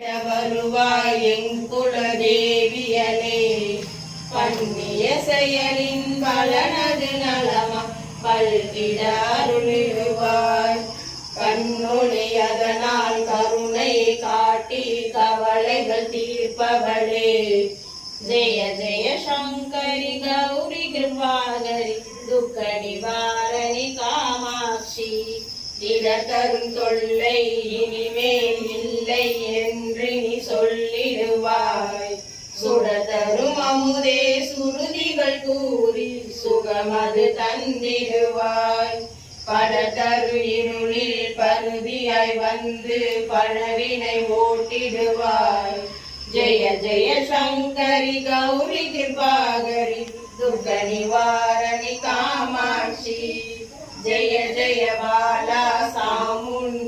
வருவாய் எங்குல தேவியலே பண்ணிய செயலின் பலனது நலமா பல்கிட அருளிடுவாய் கண்ணொளி அதனால் கருணை காட்டி கவலைகள் தீர்ப்பவளே ஜெய ஜெய சங்கரி கௌரி கிருபாகரி துக்க நிவாரணி காமாட்சி இடத்தரும் தொல்லை இனிமேல் இல்லை என்று நீ சொல்லிடுவாய் சுடதரும் அமுதே சுருதிகள் கூறி சுகமது தந்திடுவாய் படத்தரு இருளில் பருதியாய் வந்து பழவினை ஓட்டிடுவாய் ஜெய ஜெய சங்கரி கௌரி கிருபாகரி துர்க நிவாரணி காமாட்சி ஜெய ஜெய பாலா சாமுண்டி